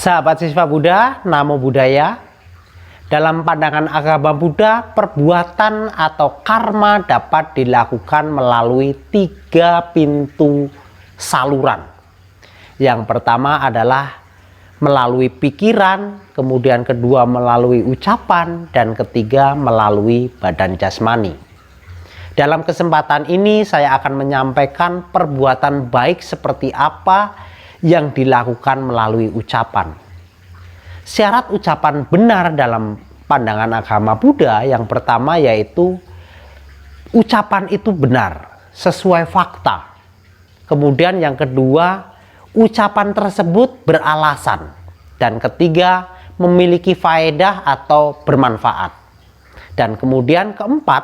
Sahabat siswa Buddha, Namo Buddhaya. Dalam pandangan agama Buddha, perbuatan atau karma dapat dilakukan melalui 3 pintu saluran. Yang pertama adalah melalui pikiran, kemudian kedua melalui ucapan, dan ketiga melalui badan jasmani. Dalam kesempatan ini saya akan menyampaikan perbuatan baik seperti apa yang dilakukan melalui ucapan. Syarat ucapan benar dalam pandangan agama Buddha yang pertama yaitu ucapan itu benar, sesuai fakta. Kemudian yang kedua, ucapan tersebut beralasan. Dan ketiga, memiliki faedah atau bermanfaat. Dan kemudian keempat,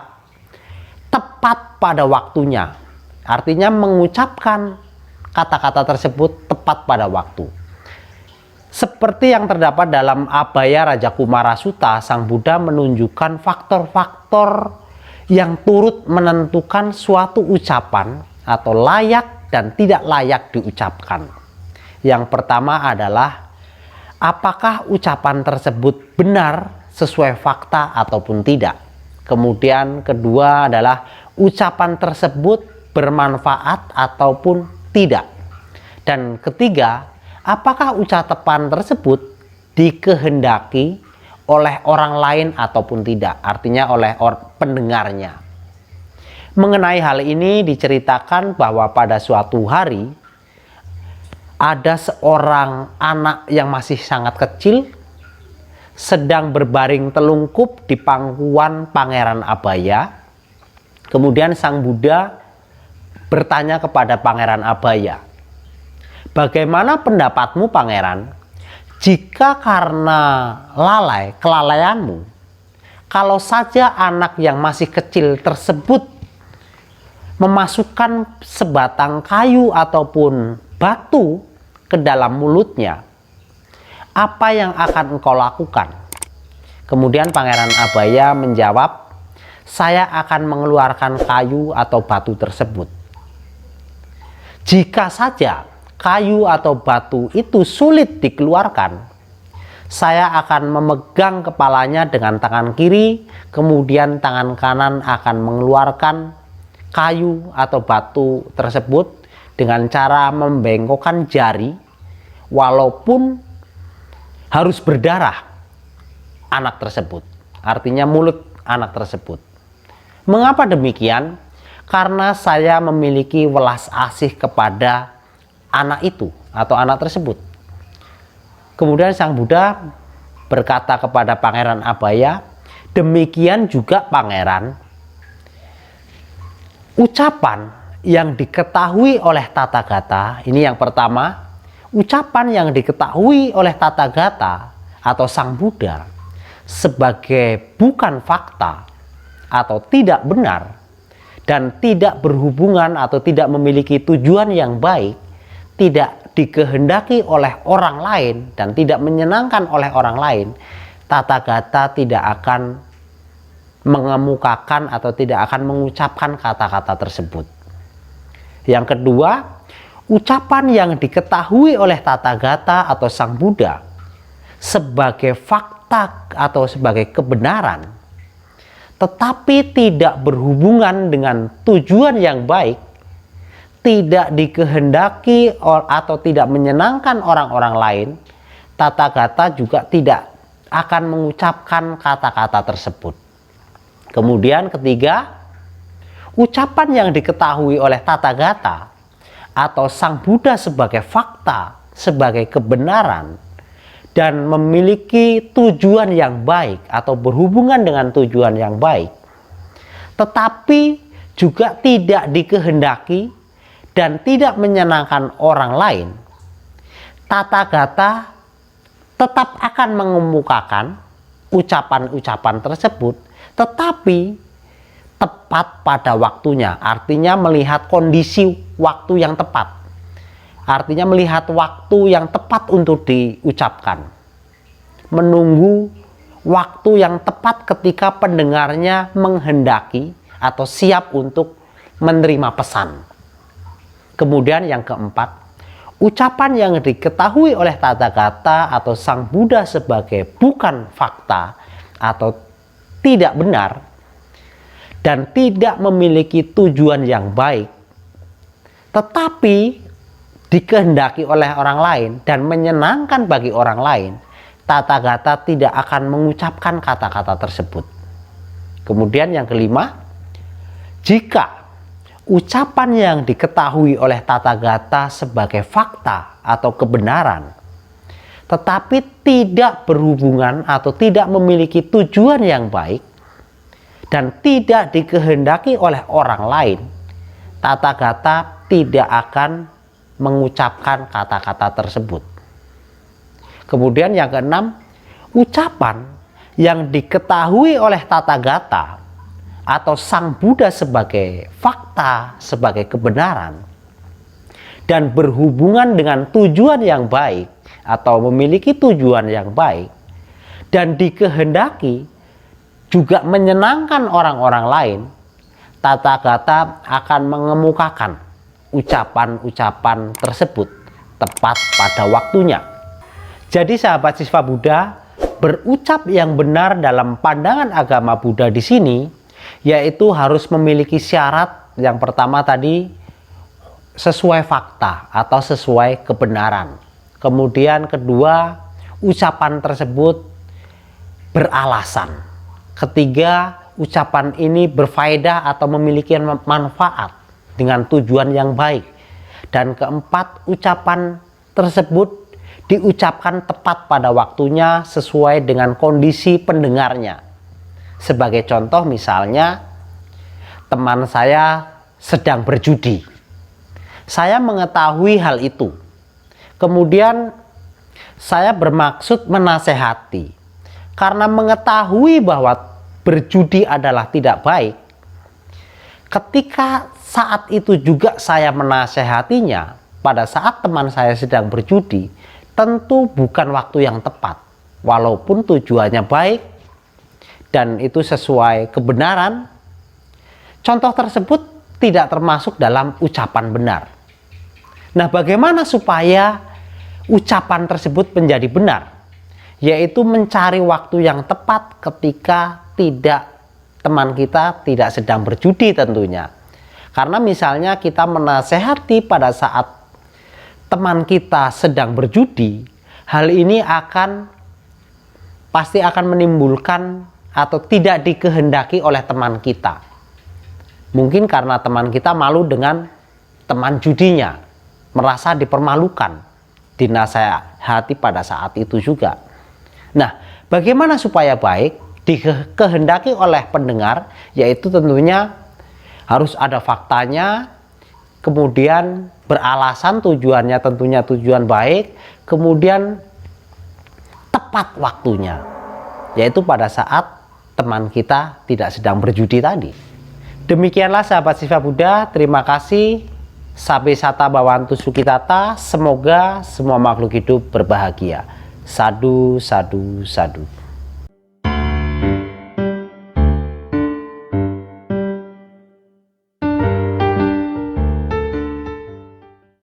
tepat pada waktunya. Artinya mengucapkan kata-kata tersebut tepat pada waktu. Seperti yang terdapat dalam Abhaya Raja Kumara Sutta, Sang Buddha menunjukkan faktor-faktor yang turut menentukan suatu ucapan atau layak dan tidak layak diucapkan. Yang pertama adalah apakah ucapan tersebut benar sesuai fakta ataupun tidak. Kemudian kedua adalah ucapan tersebut bermanfaat ataupun tidak. Dan ketiga, apakah ucapan tersebut dikehendaki oleh orang lain ataupun tidak, artinya oleh pendengarnya. Mengenai hal ini diceritakan bahwa pada suatu hari ada seorang anak yang masih sangat kecil sedang berbaring telungkup di pangkuan Pangeran Abhaya. Kemudian Sang Buddha bertanya kepada Pangeran Abhaya, "Bagaimana pendapatmu, Pangeran, jika karena kelalaianmu, kalau saja anak yang masih kecil tersebut memasukkan sebatang kayu ataupun batu ke dalam mulutnya, apa yang akan engkau lakukan?" Kemudian Pangeran Abhaya menjawab, "Saya akan mengeluarkan kayu atau batu tersebut. Jika saja kayu atau batu itu sulit dikeluarkan, saya akan memegang kepalanya dengan tangan kiri, kemudian tangan kanan akan mengeluarkan kayu atau batu tersebut dengan cara membengkokkan jari, walaupun harus berdarah anak tersebut." Artinya mulut anak tersebut. Mengapa demikian? Karena saya memiliki welas asih kepada anak itu atau anak tersebut. Kemudian Sang Buddha berkata kepada Pangeran Abhaya, "Demikian juga Pangeran, ucapan yang diketahui oleh Tathagata," ini yang pertama, ucapan yang diketahui oleh Tathagata atau Sang Buddha sebagai bukan fakta atau tidak benar dan tidak berhubungan atau tidak memiliki tujuan yang baik, tidak dikehendaki oleh orang lain dan tidak menyenangkan oleh orang lain, Tathagata tidak akan mengemukakan atau tidak akan mengucapkan kata-kata tersebut. Yang kedua, ucapan yang diketahui oleh Tathagata atau Sang Buddha sebagai fakta atau sebagai kebenaran, tetapi tidak berhubungan dengan tujuan yang baik, tidak dikehendaki atau tidak menyenangkan orang-orang lain, Tathagata juga tidak akan mengucapkan kata-kata tersebut. Kemudian ketiga, ucapan yang diketahui oleh Tathagata atau Sang Buddha sebagai fakta, sebagai kebenaran, dan memiliki tujuan yang baik atau berhubungan dengan tujuan yang baik, tetapi juga tidak dikehendaki dan tidak menyenangkan orang lain, Tathagata tetap akan mengemukakan ucapan-ucapan tersebut, tetapi tepat pada waktunya. Artinya melihat kondisi waktu yang tepat. Artinya melihat waktu yang tepat untuk diucapkan. Menunggu waktu yang tepat ketika pendengarnya menghendaki atau siap untuk menerima pesan. Kemudian yang keempat, ucapan yang diketahui oleh Tathagata atau Sang Buddha sebagai bukan fakta atau tidak benar dan tidak memiliki tujuan yang baik, tetapi dikehendaki oleh orang lain dan menyenangkan bagi orang lain, Tathagata tidak akan mengucapkan kata-kata tersebut. Kemudian yang kelima, jika ucapan yang diketahui oleh Tathagata sebagai fakta atau kebenaran, tetapi tidak berhubungan atau tidak memiliki tujuan yang baik dan tidak dikehendaki oleh orang lain, Tathagata tidak akan mengucapkan kata-kata tersebut. Kemudian yang keenam, ucapan yang diketahui oleh Tathagata atau Sang Buddha sebagai fakta, sebagai kebenaran, dan berhubungan dengan tujuan yang baik atau memiliki tujuan yang baik, dan dikehendaki juga menyenangkan orang-orang lain, Tathagata akan mengemukakan ucapan-ucapan tersebut tepat pada waktunya. Jadi sahabat siswa Buddha, berucap yang benar dalam pandangan agama Buddha di sini yaitu harus memiliki syarat. Yang pertama tadi, sesuai fakta atau sesuai kebenaran. Kemudian kedua, ucapan tersebut beralasan. Ketiga, ucapan ini berfaedah atau memiliki manfaat dengan tujuan yang baik. Dan keempat, ucapan tersebut diucapkan tepat pada waktunya sesuai dengan kondisi pendengarnya. Sebagai contoh, misalnya teman saya sedang berjudi. Saya mengetahui hal itu. Kemudian saya bermaksud menasehati. Karena mengetahui bahwa berjudi adalah tidak baik, ketika saat itu juga saya menasehatinya pada saat teman saya sedang berjudi, tentu bukan waktu yang tepat. Walaupun tujuannya baik dan itu sesuai kebenaran, contoh tersebut tidak termasuk dalam ucapan benar. Nah, bagaimana supaya ucapan tersebut menjadi benar? Yaitu mencari waktu yang tepat ketika teman kita tidak sedang berjudi tentunya. Karena misalnya kita menasehati pada saat teman kita sedang berjudi, hal ini pasti akan menimbulkan atau tidak dikehendaki oleh teman kita. Mungkin karena teman kita malu dengan teman judinya, merasa dipermalukan, dinasehati pada saat itu juga. Nah, bagaimana supaya baik dikehendaki oleh pendengar, yaitu tentunya harus ada faktanya, kemudian beralasan tujuannya tentunya tujuan baik, kemudian tepat waktunya, yaitu pada saat teman kita tidak sedang berjudi tadi. Demikianlah sahabat siswa Buddha, terima kasih. Sabe sata bawantu sukitata, semoga semua makhluk hidup berbahagia. Sadu, sadu, sadu.